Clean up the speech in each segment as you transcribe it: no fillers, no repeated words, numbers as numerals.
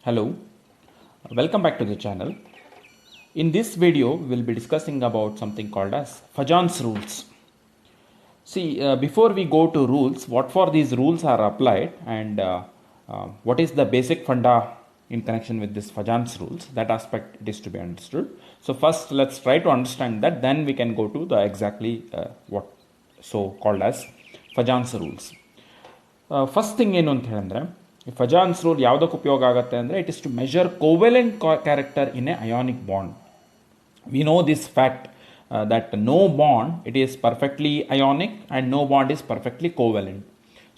Hello, welcome back to the channel. In this video, we will be discussing about something called as Fajan's rules. See, before we go to rules, what for these rules are applied and what is the basic funda in connection with this Fajan's rules, that aspect is to be understood. So first, let's try to understand that, then we can go to the exactly what so called as Fajan's rules. First thing ಏನು ಅಂತ ಹೇಳಿದ್ರೆ ಈ ಫಜಾನ್ಸ್ rule ಯಾವುದಕ್ಕೆ ಉಪಯೋಗ ಆಗುತ್ತೆ ಅಂದರೆ it is to measure covalent character in a ionic bond. We know this fact that no bond it is perfectly ionic and no bond is perfectly covalent.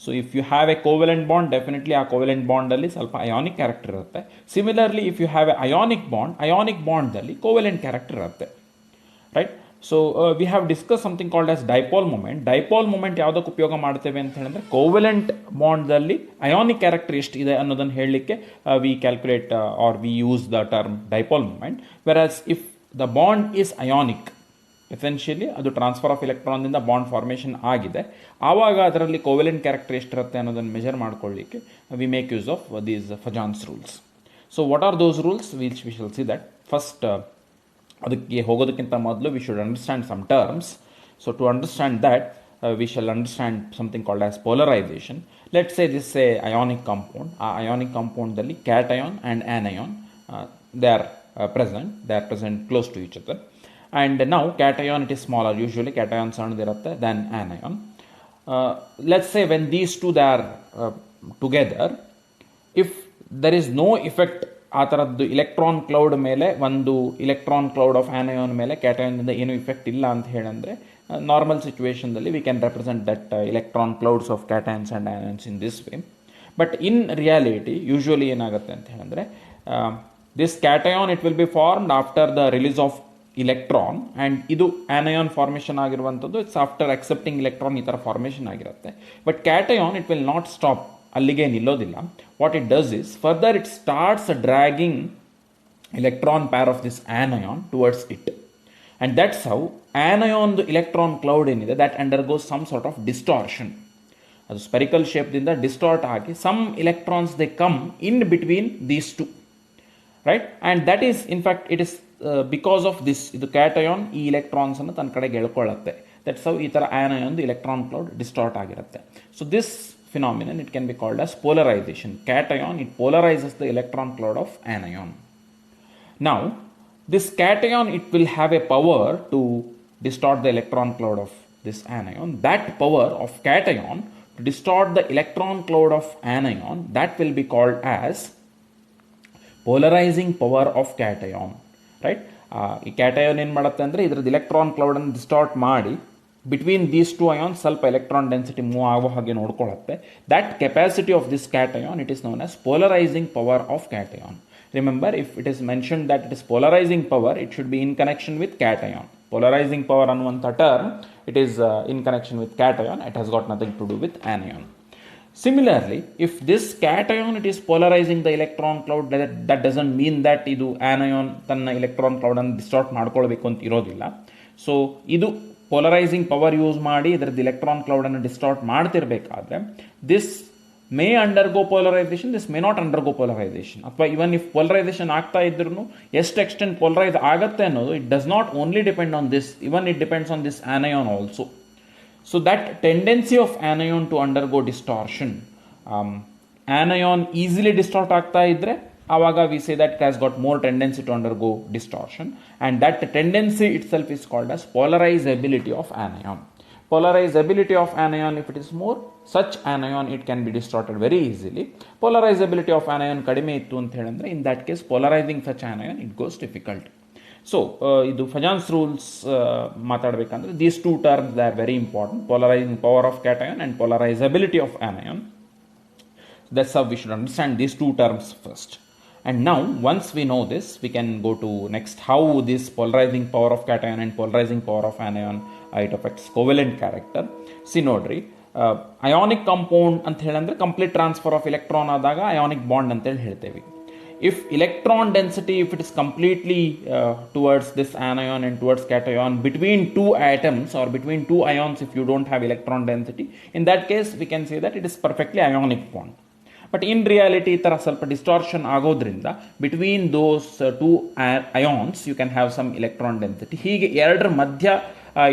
So if you have a covalent bond, definitely ಆ covalent ಬಾಂಡಲ್ಲಿ ಸ್ವಲ್ಪ ionic character ಇರುತ್ತೆ. Similarly if you have a ionic ಬಾಂಡ್ದಲ್ಲಿ covalent character ಇರುತ್ತೆ, right? So we have discuss something called as dipole moment. Dipole moment ಯಾವುದಕ್ಕೆ ಉಪಯೋಗ ಮಾಡ್ತೇವೆ ಅಂತ ಹೇಳಿದ್ರೆ ಕೋವೆಲೆಂಟ್ ಬಾಂಡ್ದಲ್ಲಿ ಅಯಾನಿಕ್ ಕ್ಯಾರೆಕ್ಟರ್ ಎಷ್ಟಿದೆ ಅನ್ನೋದನ್ನು ಹೇಳಲಿಕ್ಕೆ we calculate or we use the term dipole moment. Whereas if the bond is ionic, essentially ಅದು transfer of ಎಲೆಕ್ಟ್ರಾನ್ನಿಂದ ಬಾಂಡ್ ಫಾರ್ಮೇಷನ್ ಆಗಿದೆ, ಆವಾಗ ಅದರಲ್ಲಿ ಕೋವೆಲೆಂಟ್ ಕ್ಯಾರೆಕ್ಟರ್ ಎಷ್ಟಿರುತ್ತೆ ಅನ್ನೋದನ್ನು ಮೆಜರ್ ಮಾಡ್ಕೊಳ್ಳಿಕ್ಕೆ we make use of these Fajans rules. So what are those rules which we shall see that. First, ಅದಕ್ಕೆ ಹೋಗೋದಕ್ಕಿಂತ ಮೊದಲು we should understand some terms. So to understand that we shall understand something called as polarisation. Let's say this a ionic compound. ಆ ionic ಕಾಂಪೌಂಡಲ್ಲಿ cation and anion they are present close to each other. And ನಾವು cation it is smaller, usually cation ಸಣ್ಣದಿರುತ್ತೆ than anion. Let's say when these two they are together, if there is no effect ಆ ಥರದ್ದು electron cloud ಮೇಲೆ, ಒಂದು electron cloud of ಆ್ಯನಯಾನ್ ಮೇಲೆ ಕ್ಯಾಟಯಾನ್ನಿಂದ ಏನೂ effect ಇಲ್ಲ ಅಂತ ಹೇಳಂದರೆ, ನಾರ್ಮಲ್ ಸಿಚುವೇಷನ್ದಲ್ಲಿ we can represent that electron clouds of cations and anions in this way. But in reality usually ಏನಾಗುತ್ತೆ ಅಂತ ಹೇಳಿದ್ರೆ, this cation it will be formed after the release of electron, and ಇದು anion formation ಆಗಿರುವಂಥದ್ದು it's after accepting electron ಈ ಥರ formation ಆಗಿರುತ್ತೆ. But cation it will not stop, ಅಲ್ಲಿಗೆ ನಿಲ್ಲೋದಿಲ್ಲ. What it does is further it starts dragging electron pair of this anion towards it, and that's how anion the electron cloud ಏನಿದೆ that undergoes some sort of distortion. ಅದು spherical ಶೇಪ್ದಿಂದ distort ಆಗಿ some electrons they come in between these two, right? And that is in fact it is because of this, ಇದು cation ಈ ಇಲೆಕ್ಟ್ರಾನ್ಸನ್ನು ತನ್ನ ಕಡೆಗೆ ಎಳ್ಕೊಳ್ಳುತ್ತೆ. ದಟ್ಸ್ ಹೌ ಈ ಥರ ಆ್ಯನಯಾನ್ ಇಲೆಕ್ಟ್ರಾನ್ ಕ್ಲೌಡ್ ಡಿಸ್ಟಾರ್ಟ್ ಆಗಿರುತ್ತೆ. So this phenomenon it can be called as polarization. Cation, it polarizes the electron cloud of anion. Now this cation it will have a power to distort the electron cloud of this anion. That power of cation to distort the electron cloud of anion, that will be called as polarizing power of cation, right? ಈ cation ಏನು ಮಾಡುತ್ತೆ ಅಂದರೆ ಇದರದ್ದು electron ಕ್ಲೌಡನ್ನು distort ಮಾಡಿ between these two ion ಸ್ವಲ್ಪ electron density move ಆಗೋ ಹಾಗೆ ನೋಡ್ಕೊಳ್ಳುತ್ತೆ. That capacity of this cation it is known as polarising power of cation. Remember, if it is mention that it is polarising power, it should be in connection with cation. Polarising power ಅನ್ನುವಂಥ term it is in connection with cation, it has got nothing to do with ಆನಿಯಾನ್. Similarly, if this cation it is polarizing the electron cloud, that doesn't mean that ಇದು anion ತನ್ನ electron cloud ಅನ್ನು distort ಮಾಡ್ಕೊಳ್ಬೇಕು ಅಂತ ಇರೋದಿಲ್ಲ. So ಇದು polarising power use ಮಾಡಿ ಇದರದ್ದು electron ಕ್ಲೌಡನ್ನು ಡಿಸ್ಟಾರ್ಟ್ ಮಾಡ್ತಿರ್ಬೇಕಾದ್ರೆ this may undergo polarisation, this may not undergo polarisation. ಅಥವಾ ಇವನ್ ಇಫ್ ಪೋಲರೈಸೇಷನ್ ಆಗ್ತಾ ಇದ್ರೂ ಎಷ್ಟು ಎಕ್ಸ್ಟೆಂಟ್ ಪೋಲರೈಸ್ ಆಗುತ್ತೆ ಅನ್ನೋದು it does not only depend on this, even it depends on this anion also. So that tendency of anion to undergo distortion, anion easily distort ಆಗ್ತಾ ಇದ್ರೆ ಆವಾಗ we say that it has got more tendency to undergo distortion, and that tendency itself is called as polarizability of anion. Polarizability of anion, if it is more, such anion it can be distorted very easily. Polarizability of anion ಕಡಿಮೆ ಇತ್ತು ಅಂತ ಹೇಳಿದ್ರೆ in that case polarizing such anion it goes difficult. So ಇದು Fajans rules ಮಾತಾಡಬೇಕಂದ್ರೆ these two terms they are very important, polarising power of cation and polarisability of anion. That's how we should understand these two terms first. And now once we know this we can go to next how this polarising power of cation and polarising power of anion it affects covalent character. See ನೋಡ್ರಿ, ionic compound ಅಂತ ಹೇಳಂದ್ರೆ complete transfer of electron ಆದಾಗ ionic bond ಅಂತೇಳಿ ಹೇಳ್ತೇವೆ. If electron density, if it is completely towards this anion and towards cation between two atoms or between two ions, if you don't have electron density, in that case we can say that it is perfectly ionic bond. But in reality ಈ ಥರ ಸ್ವಲ್ಪ distortion ಆಗೋದ್ರಿಂದ between those two ions you can have some electron density. ಹೀಗೆ ಎರಡರ ಮಧ್ಯ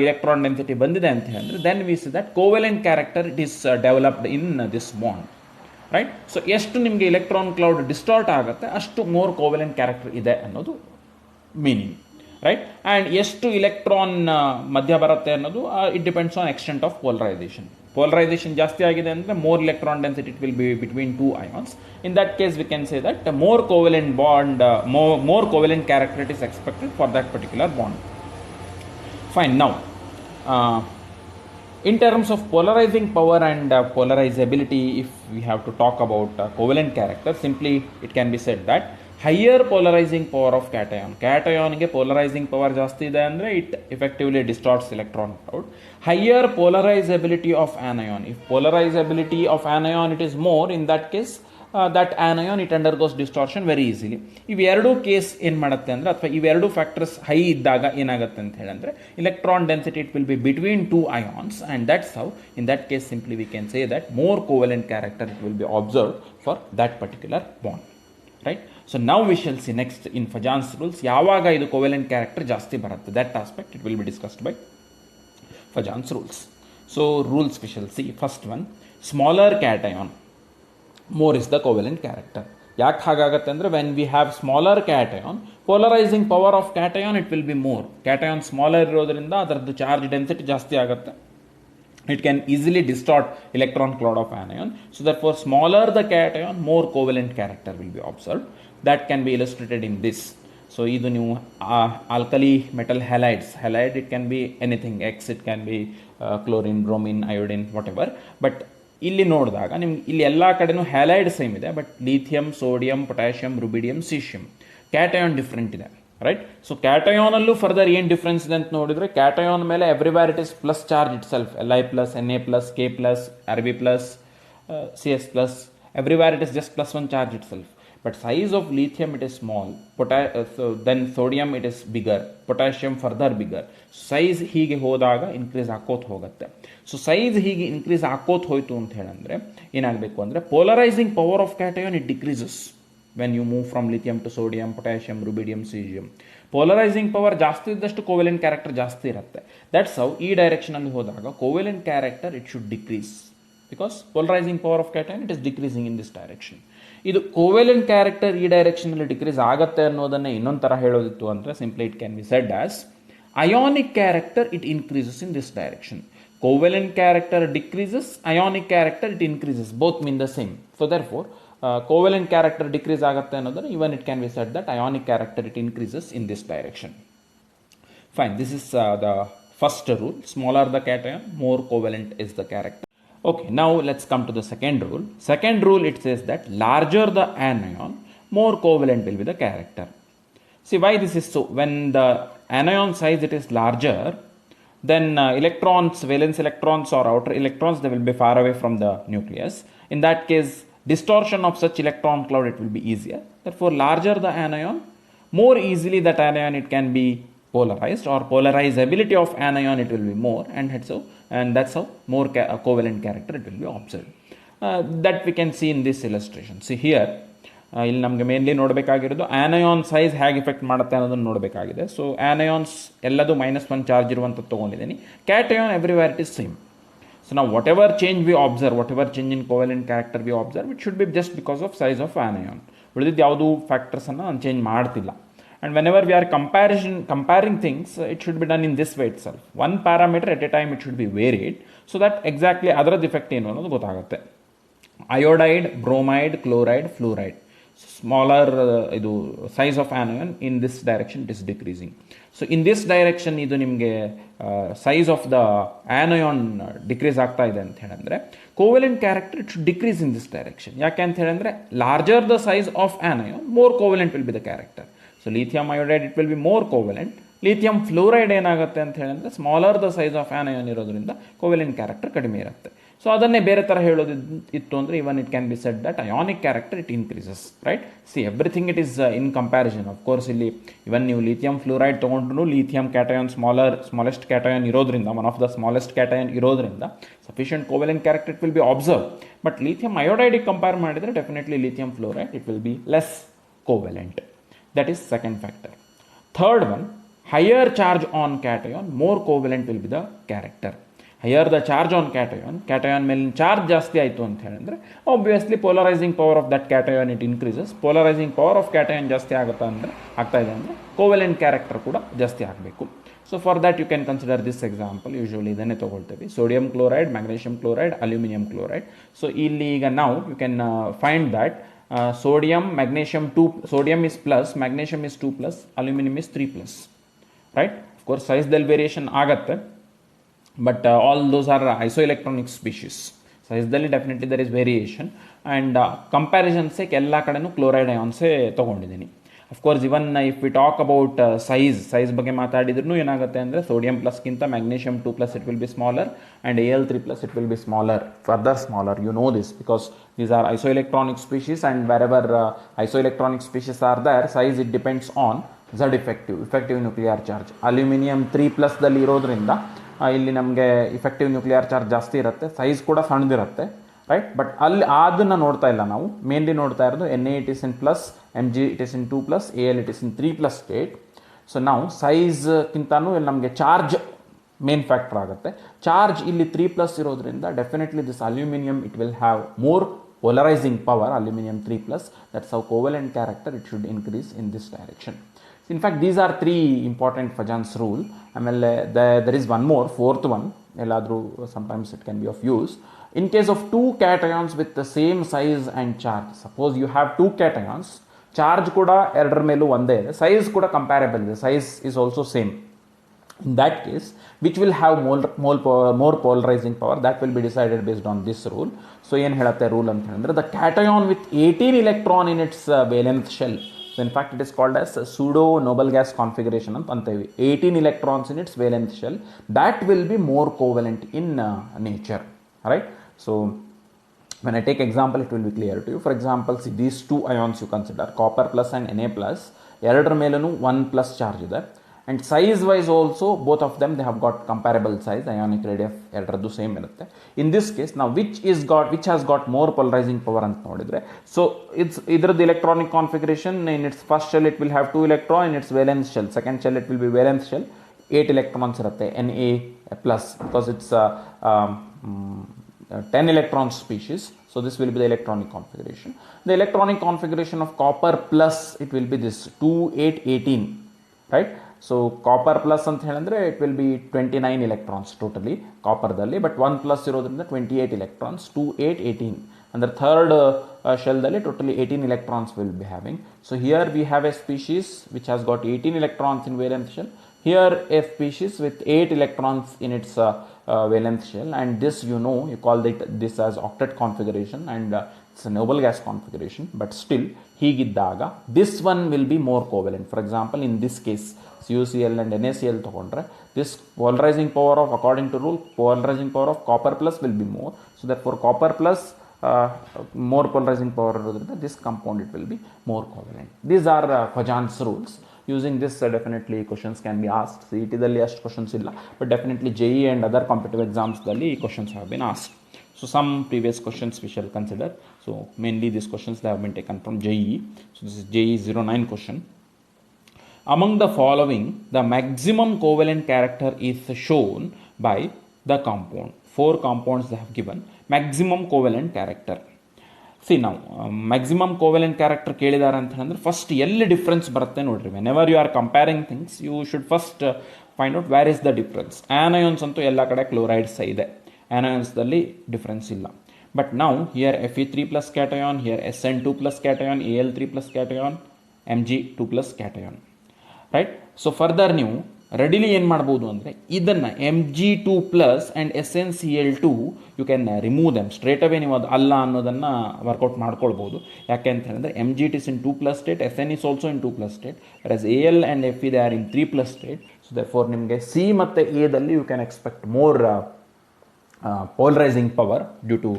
electron density ಬಂದಿದೆ ಅಂತ ಹೇಳಿದ್ರೆ then we see that covalent character it is developed in this bond, right. So ಎಷ್ಟು ನಿಮಗೆ ಇಲೆಕ್ಟ್ರಾನ್ ಕ್ಲೌಡ್ ಡಿಸ್ಟಾರ್ಟ್ ಆಗುತ್ತೆ ಅಷ್ಟು ಮೋರ್ ಕೋವೆಲೆಂಟ್ ಕ್ಯಾರೆಕ್ಟರ್ ಇದೆ ಅನ್ನೋದು ಮೀನಿಂಗ್, ರೈಟ್. ಆ್ಯಂಡ್ ಎಷ್ಟು ಇಲೆಕ್ಟ್ರಾನ್ ಮಧ್ಯ ಬರುತ್ತೆ ಅನ್ನೋದು it depends on extent of polarisation. Polarisation ಜಾಸ್ತಿ ಆಗಿದೆ ಅಂದರೆ more electron density it will be between two ions. In that case we can say that more covalent bond, more covalent character it is expected for that particular bond. Fine. Now in terms of polarizing power and polarizability, if we have to talk about covalent character, simply it can be said that higher polarizing power of cation ಗೆ polarizing power ಜಾಸ್ತಿ ಇದೆ ಅಂದರೆ it effectively distorts electron cloud. Higher polarizability of anion, if polarizability of anion it is more, in that case that anion it undergoes distortion very easily. ಇವೆರಡೂ case ಏನು ಮಾಡುತ್ತೆ ಅಂದರೆ, ಅಥವಾ ಇವೆರಡು ಫ್ಯಾಕ್ಟರ್ಸ್ ಹೈ ಇದ್ದಾಗ ಏನಾಗುತ್ತೆ ಅಂತ ಹೇಳಿದ್ರೆ electron density it will be between two ions, and that's how in that case simply we can say that more covalent character it will be observed for that particular bond, right. So ನಾವು we shall see next in Fajans rules ಯಾವಾಗ ಇದು covalent character ಜಾಸ್ತಿ ಬರುತ್ತೆ, that aspect it will be discussed by Fajans rules. So rules we shall see. First one, smaller cation more is the covalent character. ಯಾಕೆ ಹಾಗಾಗುತ್ತೆ ಅಂದರೆ when we have smaller cation, polarising power of cation it will be more. Cation smaller ಇರೋದ್ರಿಂದ ಅದರದ್ದು charge density ಜಾಸ್ತಿ ಆಗುತ್ತೆ. It can easily distort electron cloud of anion. So therefore smaller the cation, more covalent character will be observed. That can be illustrated in this. So idu new alkali metal halide it can be anything, X it can be chlorine, bromine, iodine, whatever. But ಇಲ್ಲಿ ನೋಡಿದಾಗ ನಿಮ್ಗೆ ಇಲ್ಲಿ ಎಲ್ಲ ಕಡೆನೂ halide same ಇದೆ, but lithium, sodium, potassium, rubidium, caesium cation different ಇದೆ, right. So ಕ್ಯಾಟಯಾನಲ್ಲೂ further ಏನು ಡಿಫ್ರೆನ್ಸ್ ಇದೆ ಅಂತ ನೋಡಿದರೆ, ಕ್ಯಾಟಯಾನ್ ಮೇಲೆ everywhere it is plus charge itself, Li+, Na+, K+, Rb+, Cs+, everywhere it is just +1 charge itself. But size of lithium it is small, so then sodium it is bigger, potassium further bigger. Size ಹೀಗೆ ಹೋದಾಗ increase ಆಕೋತ್ ಹೋಗುತ್ತೆ. So size ಹೀಗೆ increase ಆಕೋತ್ ಹೋಯ್ತು ಅಂತ ಹೇಳಂದ್ರೆ ಏನಾಗಬೇಕು ಅಂದರೆ polarising power of cation it decreases when you move from lithium to sodium, potassium, rubidium, caesium. Polarising power ಜಾಸ್ತಿ ಇದ್ದಷ್ಟು ಕೋವೆಲೆಂಟ್ ಕ್ಯಾರೆಕ್ಟರ್ ಜಾಸ್ತಿ ಇರುತ್ತೆ. ದಟ್ಸ್ ಹೌ ಈ ಡೈರೆಕ್ಷನಲ್ಲಿ ಹೋದಾಗ covalent character it should decrease, because polarising power of cation it is decreasing in this direction. ಇದು covalent character ಈ ಡೈರೆಕ್ಷನಲ್ಲಿ decrease ಆಗುತ್ತೆ ಅನ್ನೋದನ್ನೇ ಇನ್ನೊಂದು ಥರ ಹೇಳೋದಿತ್ತು ಅಂದರೆ simply it can be shed as ionic character it increases in this direction. Covalent character decreases, ionic character it increases, both mean the same. So therefore covalent character decrease ಆಗುತ್ತೆ ಅನ್ನೋದನ್ನ even it can be said that ionic character it increases in this direction. Fine, this is the first rule. Smaller the cation, more covalent is the character. Okay, now let's come to the second rule. Second rule it says that larger the anion, more covalent will be the character. See why this is so. When the anion size it is larger, then electrons, valence electrons or outer electrons, they will be far away from the nucleus. In that case, distortion of such electron cloud it will be easier. Therefore, larger the anion, more easily that anion it can be polarized, or polarizability of anion it will be more, and that's how more covalent character it will be observed. That we can see in this illustration. See here, ಇಲ್ಲಿ ನಮಗೆ mainly ನೋಡಬೇಕಾಗಿರೋದು anion size ಹೇಗೆ effect ಮಾಡುತ್ತೆ ಅನ್ನೋದನ್ನು ನೋಡಬೇಕಾಗಿದೆ. So anions ಎಲ್ಲದು -1 charge ಇರುವಂಥದ್ದು ತೊಗೊಂಡಿದ್ದೀನಿ. Cation everywhere it is same. So ನಾವು whatever change we observe, whatever change in covalent character we observe, it should be just because of size of anion. ಉಳಿದಿದ್ದು ಯಾವುದೂ ಫ್ಯಾಕ್ಟರ್ಸನ್ನು ನಾನು change ಮಾಡ್ತಿಲ್ಲ. And whenever we are comparing things it should be done in this way itself. One parameter at a time it should be varied, so that exactly ಅದರದ್ದು effect ಏನು ಅನ್ನೋದು ಗೊತ್ತಾಗುತ್ತೆ. Iodide, bromide, chloride, fluoride, smaller ಇದು size of anion in this direction it is decreasing. So in this direction ಇದು ನಿಮಗೆ size of the anion decrease ಆಗ್ತಾ ಇದೆ ಅಂತ ಹೇಳಿದ್ರೆ covalent character it should decrease in this direction. ಯಾಕೆ ಅಂತ ಹೇಳಿದ್ರೆ larger the size of anion, more covalent will be the character. So lithium iodide it will be more covalent. lithium fluoride ಏನಾಗುತ್ತೆ ಅಂತ ಹೇಳಿದ್ರೆ smaller the size of anion ಇರೋದ್ರಿಂದ covalent character ಕಡಿಮೆ ಇರುತ್ತೆ. So ಅದನ್ನೇ ಬೇರೆ ಥರ ಹೇಳೋದು ಇತ್ತು ಅಂದರೆ even it can be said that ionic character it increases, right. See everything it is in comparison. Of course ಇಲ್ಲಿ ಇವನ್ ನೀವು ಲಿಥಿಯಂ ಫ್ಲೂರೈಡ್ ತೊಗೊಂಡ್ರು ಲಿಥಿಯಂ ಕ್ಯಾಟಯಾನ್ ಸ್ಮಾಲೆಸ್ಟ್ ಕ್ಯಾಟಯಾನ್ ಇರೋದ್ರಿಂದ, one of the smallest cation ಇರೋದ್ರಿಂದ sufficient covalent character it will be observe. But lithium ಅಯೋಡೈಡಿಗೆ compare ಮಾಡಿದರೆ definitely lithium fluoride it will be less covalent. That is second factor. Third one, higher charge on cation, more covalent will be the character. Higher the charge on cation, cation ಮೇಲಿನ charge ಜಾಸ್ತಿ ಆಯಿತು ಅಂತ ಹೇಳಿದ್ರೆ obviously polarising power of that cation it increases. Polarising power of cation ಜಾಸ್ತಿ ಆಗ್ತಾ ಇದೆ ಅಂದರೆ covalent character ಕೂಡ ಜಾಸ್ತಿ ಆಗಬೇಕು. So for that you can consider this example. Usually ಇದನ್ನೇ ತೊಗೊಳ್ತೇವೆ, sodium chloride, magnesium chloride, aluminium chloride. So ಇಲ್ಲಿ ಈಗ ನಾವು you can find that sodium, magnesium 2, sodium is plus, magnesium is 2 plus, aluminum is 3 plus. Right? Of course, size del variation ಆಗುತ್ತೆ, but all those are isoelectronic species. Size delli definitely there is variation, and comparison sake ಎಲ್ಲ ಕಡೆನೂ chloride ಅಯಾನ್ಸೇ ತೊಗೊಂಡಿದ್ದೀನಿ. Of course even if we talk about size ಬಗ್ಗೆ ಮಾತಾಡಿದ್ರೂ ಏನಾಗುತ್ತೆ ಅಂದರೆ sodium ಪ್ಲಸ್ಗಿಂತ magnesium 2 plus it will be smaller and Al3 plus it will be smaller, further smaller. You know this because these are isoelectronic species, and wherever isoelectronic species are there, size it depends on Z effective nuclear charge. Aluminium 3 ಪ್ಲಸ್ದಲ್ಲಿ ಇರೋದ್ರಿಂದ ಇಲ್ಲಿ ನಮಗೆ effective nuclear charge ಜಾಸ್ತಿ ಇರುತ್ತೆ, size ಕೂಡ ಸಣ್ಣದಿರುತ್ತೆ, right. But ಅಲ್ಲಿ ಅದನ್ನು ನೋಡ್ತಾ ಇಲ್ಲ ನಾವು, ಮೇನ್ಲಿ ನೋಡ್ತಾ ಇರೋದು Na it is in plus, Mg it is in 2 plus, Al it is in 3 plus state. So ನಾವು ಸೈಜ್ಗಿಂತನೂ ಇಲ್ಲಿ ನಮಗೆ ಚಾರ್ಜ್ ಮೇನ್ ಫ್ಯಾಕ್ಟರ್ ಆಗುತ್ತೆ. ಚಾರ್ಜ್ ಇಲ್ಲಿ 3 ಪ್ಲಸ್ ಇರೋದ್ರಿಂದ definitely this aluminium it will have more polarizing power, aluminum 3 plus. That's how covalent character it should increase in this direction. In fact, these are three important Fajans rule. Amele there is one more, fourth one. Elladru sometimes it can be of use. In case of two cations with the same size and charge, suppose you have two cations, charge kuda erder melu onde ide, size kuda comparable ide, size is also same. In that case, which will have more polarizing power, that will be decided based on this rule. So ಏನು ಹೇಳುತ್ತೆ rule ಅಂತ ಹೇಳಿದ್ರೆ, the cation with 18 electron in its valence shell. So in fact it is called as pseudo noble gas configuration ಅಂತ ಅಂತೀವಿ. 18 electrons in its valence shell, that will be more covalent in nature, right? So when I take example, it will be clear to you. For example, see these two ions you consider, copper plus and Na plus, ಎರಡರ ಮೇಲೂ 1 plus charge ಇದೆ. And size wise also both of them they have got comparable size, ionic radius ಎರಡರದ್ದು ಸೇಮ್ ಇರುತ್ತೆ. In this case now which has got more polarizing power ಅಂತ ನೋಡಿದ್ರೆ, so it's ಇದ್ರದ್ದು electronic configuration, in its first shell it will have 2 electron, in its valence shell second shell it will be valence shell 8 electrons ಇರುತ್ತೆ, Na plus, because it's 10 electron species. So this will be the electronic configuration. The electronic configuration of copper plus it will be this 2 8 18, right? So copper plus ಅಂತ ಹೇಳಿದ್ರೆ it will be 29 electrons totally ಕಾಪರ್ದಲ್ಲಿ, but 1 plus ಇರೋದ್ರಿಂದ 28 electrons, 2 8 18 ಅಂದರೆ third ಶೆಲ್ದಲ್ಲಿ totally 18 electrons will be having. So here we have a species which has got 18 electrons in valence shell, here a species with 8 electrons in its valence shell, and this you call this as octet configuration, and it's a noble gas configuration, but still ಹೀಗಿದ್ದಾಗ this one will be more covalent. For example, in this case CuCl and NaCl ತಗೊಂಡ್ರೆ, this polarizing power of, according to rule, polarizing power of copper plus will be more. So therefore copper plus more polarizing power ಇರೋದ್ರಿಂದ this compound it will be more covalent. These are Fajans rules. Using this definitely questions can be asked. CET ದಲ್ಲಿ ಅಷ್ಟು questions ಇಲ್ಲ, but definitely JEE and other competitive exams ದಲ್ಲಿ questions have been asked. So some previous questions we shall consider. So mainly these questions they have been taken from JEE. So this is JEE 09 question. Among the following, the maximum covalent character is shown by the compound. 4 compounds they have given. Maximum covalent character. See now, maximum covalent character ಕೇಳಿದಾರೆ ಅಂತ ಹೇಳಿದ್ರೆ first ಎಲ್ಲಿ difference ಬರುತ್ತೆ ನೋಡ್ರಿ. Whenever you are comparing things you should first find out where is the difference. Anions ಅಂತೂ ಎಲ್ಲ ಕಡೆ chlorides ಇದೆ, ಆನಯೋನ್ಸ್ದಲ್ಲಿ ಡಿಫ್ರೆನ್ಸ್ ಇಲ್ಲ. ಬಟ್ ನಾವು here Fe3 plus cation, here Sn2 plus cation, Al3 plus cation, Mg2 plus cation, right. So further ನೀವು readily ಏನು ಮಾಡ್ಬೋದು ಅಂದರೆ ಇದನ್ನು Mg2 plus and SnCl2 you can remove them straight away. ನೀವು ಅದು ಅಲ್ಲ ಅನ್ನೋದನ್ನು ವರ್ಕೌಟ್ ಮಾಡ್ಕೊಳ್ಬೋದು. ಯಾಕೆ ಅಂತ ಹೇಳಿದ್ರೆ Mg it is in 2 plus state, Sn is also in 2 plus state, versus Al and Fe they are in 3 plus state. So therefore ನಿಮಗೆ C ಮತ್ತು ಎದಲ್ಲಿ you can expect more polarizing power due to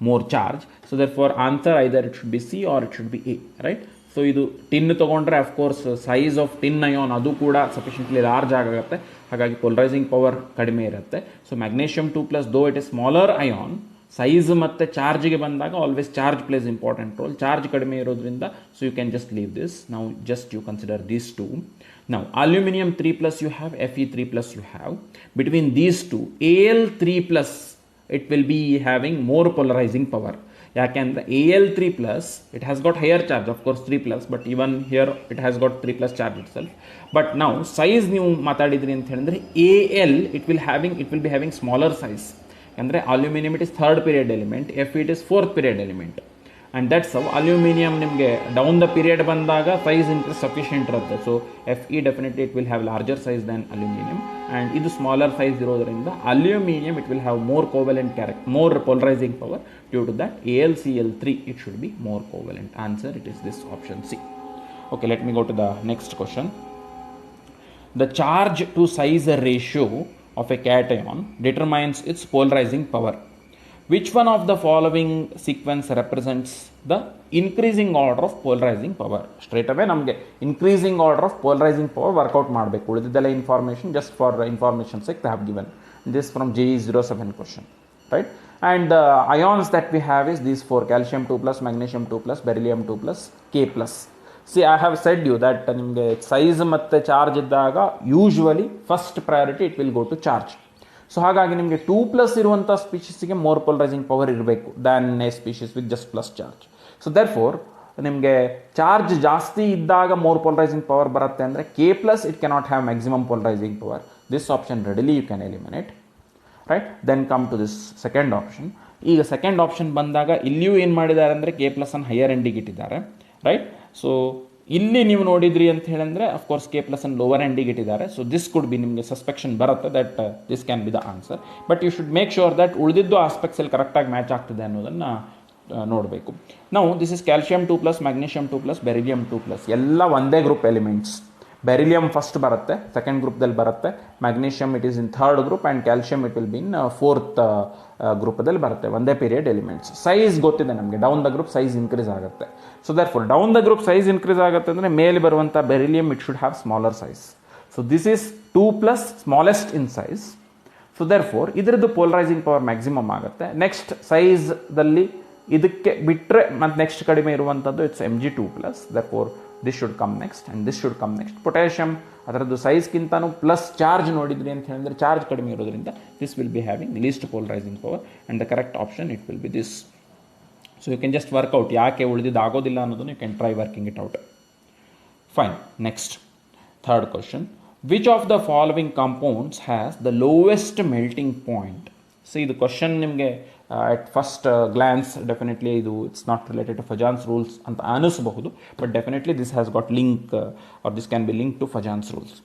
more charge. So therefore answer either it should be C or it should be A, right? So ಇದು tin ತೊಗೊಂಡ್ರೆ of course size of tin ion ಅದು ಕೂಡ sufficiently large ಆಗುತ್ತೆ, ಹಾಗಾಗಿ polarising power ಕಡಿಮೆ ಇರುತ್ತೆ. So magnesium 2+, though it is smaller ion, size ಮತ್ತು ಚಾರ್ಜಿಗೆ ಬಂದಾಗ always charge plays important role. Charge ಕಡಿಮೆ ಇರೋದ್ರಿಂದ so you can just leave this. ನಾವು just you consider these two. ನಾವು aluminium 3+ you have, Fe3+ you have. Between these two, Al3+, it will be having more polarizing power. ಯಾಕೆಂದರೆ Al3+, it has got higher charge, of course 3+, but even here it has got 3+ charge itself. But now size ನೀವು ಮಾತಾಡಿದ್ರಿ ಅಂತ ಹೇಳಿದ್ರೆ Al it will be having smaller size. ಅಂದರೆ aluminium it is third period element, Fe it is fourth period element. And that's how aluminium ನಿಮಗೆ down the period ಬಂದಾಗ size increase sufficient ಇರುತ್ತೆ. So Fe definitely it will have larger size than aluminium, and ಇದು smaller size ಇರೋದರಿಂದ aluminium it will have more covalent more polarising power. Due to that AlCl3 it should be more covalent. Answer it is this option C. Okay, let me go to the next question. The charge to size ratio of a cation determines its polarizing power. Which one of the following sequence represents the increasing order of polarizing power? Straight away ನಮಗೆ increasing order of polarizing power work out ಮಾಡಬೇಕು. ಉಳಿದಿದ್ದೆಲ್ಲ information just for information sake they have given this from JEE 07 question, right? And the ions that we have is these four: calcium 2+, magnesium 2+, beryllium 2+, K+. See, I have said you that ನಿಮಗೆ size ಮತ್ತು charge ಇದ್ದಾಗ usually first priority it will go to charge. So ಹಾಗಾಗಿ ನಿಮಗೆ 2+ ಇರುವಂಥ ಸ್ಪೀಷೀಸ್ಗೆ more polarising power ಇರಬೇಕು than a species with just plus charge. So therefore ನಿಮಗೆ charge ಜಾಸ್ತಿ ಇದ್ದಾಗ ಮೋರ್ ಪೋಲರೈಸಿಂಗ್ ಪವರ್ ಬರುತ್ತೆ ಅಂದರೆ K+ it cannot have maximum polarising power. This option readily you can eliminate, right? Then come to this second option. ಈಗ second option ಬಂದಾಗ ಇಲ್ಲಿಯೂ ಏನು ಮಾಡಿದ್ದಾರೆ ಅಂದರೆ K+ ಅನ್ನು ಹೈಯರ್ ಎಂಡಿಗೆ ಇಟ್ಟಿದ್ದಾರೆ, ರೈಟ್? ಸೊ ಇಲ್ಲಿ ನೀವು ನೋಡಿದ್ರಿ ಅಂತ ಹೇಳಿದ್ರೆ ಅಫ್ಕೋರ್ಸ್ K+ ಅನ್ನು ಲೋವರ್ ಎಂಡಿಗೆ ಇಟ್ಟಿದ್ದಾರೆ. ಸೊ ದಿಸ್ ಕುಡ್ ಬಿ ನಿಮಗೆ ಸಸ್ಪೆಕ್ಷನ್ ಬರುತ್ತೆ that this can be the answer. But you should make sure that ಉಳಿದಿದ್ದು ಆಸ್ಪೆಕ್ಟ್ಸಲ್ಲಿ ಕರೆಕ್ಟಾಗಿ ಮ್ಯಾಚ್ ಆಗ್ತಿದೆ ಅನ್ನೋದನ್ನು ನೋಡಬೇಕು. ನಾವು this is calcium 2+, magnesium 2+, beryllium 2+, ಎಲ್ಲ ಒಂದೇ ಗ್ರೂಪ್ ಎಲಿಮೆಂಟ್ಸ್. ಬೆರಿಲಿಯಂ ಫಸ್ಟ್ ಬರುತ್ತೆ, ಸೆಕೆಂಡ್ ಗ್ರೂಪ್ದಲ್ಲಿ ಬರುತ್ತೆ. Magnesium it is in third group and calcium it will be in fourth ಗ್ರೂಪದಲ್ಲಿ ಬರುತ್ತೆ. ಒಂದೇ ಪೀರಿಯಡ್ ಎಲಿಮೆಂಟ್ಸ್. ಸೈಜ್ ಗೊತ್ತಿದೆ ನಮಗೆ, down the group size increase ಆಗುತ್ತೆ. So therefore down the group size increase ಆಗುತ್ತೆ ಅಂದರೆ ಮೇಲೆ ಬರುವಂಥ beryllium it should have smaller size. So this is 2+, smallest in size. So therefore ಇದರದ್ದು ಪೋಲರೈಸಿಂಗ್ ಪವರ್ ಮ್ಯಾಕ್ಸಿಮಮ್ ಆಗುತ್ತೆ. Next ಸೈಜ್ದಲ್ಲಿ ಇದಕ್ಕೆ ಬಿಟ್ಟರೆ ಮತ್ತು ನೆಕ್ಸ್ಟ್ ಕಡಿಮೆ ಇರುವಂಥದ್ದು it's Mg2+. Therefore this should come next and this should come next. Potassium ಅದರದ್ದು ಸೈಜ್ಗಿಂತನೂ ಪ್ಲಸ್ ಚಾರ್ಜ್ ನೋಡಿದ್ರಿ ಅಂತ ಹೇಳಿದ್ರೆ ಚಾರ್ಜ್ ಕಡಿಮೆ ಇರೋದ್ರಿಂದ this will be having least polarising power and the correct option it will be this. So you can just work out ಯಾಕೆ ಉಳಿದಿದ್ದು ಆಗೋದಿಲ್ಲ ಅನ್ನೋದನ್ನು you can try working it out. Fine. Next third question. Which of the following compounds has the lowest melting point? So ಇದು question ನಿಮಗೆ at first glance definitely ಇದು it's not related to Fajans rules ಅಂತ ಅನಿಸಬಹುದು, but definitely this has got link or this can be link to Fajans rules.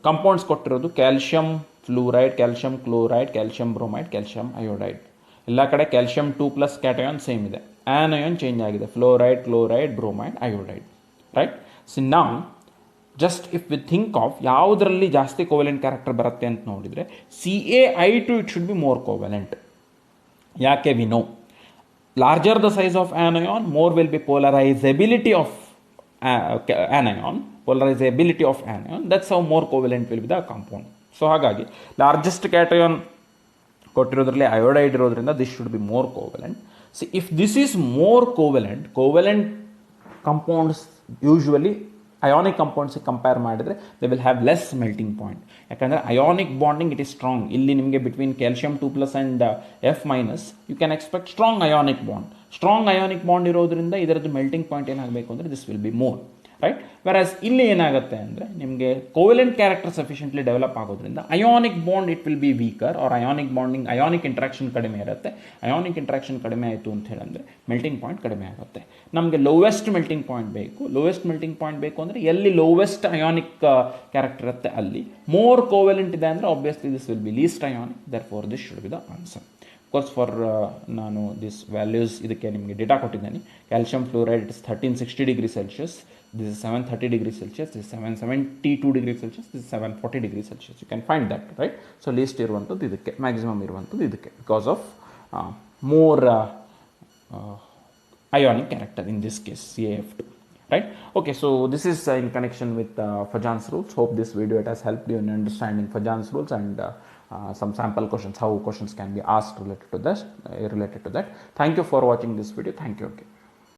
Compounds ಕೊಟ್ಟಿರೋದು calcium fluoride, calcium chloride, calcium bromide, calcium iodide. ಎಲ್ಲ ಕಡೆ calcium 2+ cation same ಇದೆ, anion change ಆಗಿದೆ, fluoride, chloride, bromide, iodide, right? So ನಾವು just if we think of ಯಾವುದರಲ್ಲಿ ಜಾಸ್ತಿ covalent character ಬರುತ್ತೆ ಅಂತ ನೋಡಿದರೆ CaI2 it should be more covalent. ಯಾಕೆ? We know larger the size of anion more will be polarisability of anion, polarisability of ಆ್ಯನಯಾನ್, that's how more covalent will be the compound. So ಹಾಗಾಗಿ largest cation ಕೊಟ್ಟಿರೋದ್ರಲ್ಲಿ iodide ಇರೋದ್ರಿಂದ this should be more covalent. See if this is more covalent compounds usually ionic ಕಂಪೌಂಡ್ಸಿಗೆ compare ಮಾಡಿದರೆ they will have less melting point. ಯಾಕಂದರೆ ionic bonding it is strong. ಇಲ್ಲಿ ನಿಮಗೆ between calcium 2+ and F- you can expect strong ionic bond. Strong ionic bond ಇರೋದ್ರಿಂದ ಇದರದ್ದು melting point ಏನಾಗಬೇಕು ಅಂದರೆ this will be more, right? Whereas ಇಲ್ಲಿ ಏನಾಗುತ್ತೆ ಅಂದರೆ ನಿಮಗೆ ಕೋವೆಲೆಂಟ್ ಕ್ಯಾರೆಕ್ಟರ್ ಸಫಿಷಿಯೆಂಟ್ಲಿ ಡೆವಲಪ್ ಆಗೋದ್ರಿಂದ ionic bond it will be weaker or ionic bonding, ionic interaction ಕಡಿಮೆ ಇರುತ್ತೆ. ಅಯಾನಿಕ್ ಇಂಟ್ರಾಕ್ಷನ್ ಕಡಿಮೆ ಆಯಿತು ಅಂತ ಹೇಳಿದ್ರೆ ಮೆಲ್ಟಿಂಗ್ ಪಾಯಿಂಟ್ ಕಡಿಮೆ ಆಗುತ್ತೆ. ನಮಗೆ ಲೋವೆಸ್ಟ್ ಮೆಲ್ಟಿಂಗ್ ಪಾಯಿಂಟ್ ಬೇಕು. ಲೋವೆಸ್ಟ್ ಮೆಲ್ಟಿಂಗ್ ಪಾಯಿಂಟ್ ಬೇಕು ಅಂದರೆ ಎಲ್ಲಿ ಲೋವೆಸ್ಟ್ ಅಯಾನಿಕ್ ಕ್ಯಾರೆಕ್ಟರ್ ಇರುತ್ತೆ ಅಲ್ಲಿ. ಮೋರ್ ಕೋವೆಲೆಂಟ್ ಇದೆ ಅಂದರೆ obviously this will be least ionic, therefore this should be the answer. Course for ನಾನು ದಿಸ್ ವ್ಯಾಲ್ಯೂಸ್ ಇದಕ್ಕೆ ನಿಮಗೆ ಡೇಟಾ ಕೊಟ್ಟಿದ್ದೀನಿ. Calcium fluoride it is 1360 degree Celsius, this is 730 degree Celsius, this 772 degree Celsius, this 740 degree Celsius. You can find that, right. So least ಇರುವಂಥದ್ದು ಇದಕ್ಕೆ, maximum ಇರುವಂಥದ್ದು ಇದಕ್ಕೆ, because of more ionic character in this case, CaF2, right. Okay, so this is in connection with Fajans rules. Hope this video it has helped you in understanding Fajans rules and some sample questions, how questions can be asked related to that. Thank you for watching this video. Thank you again.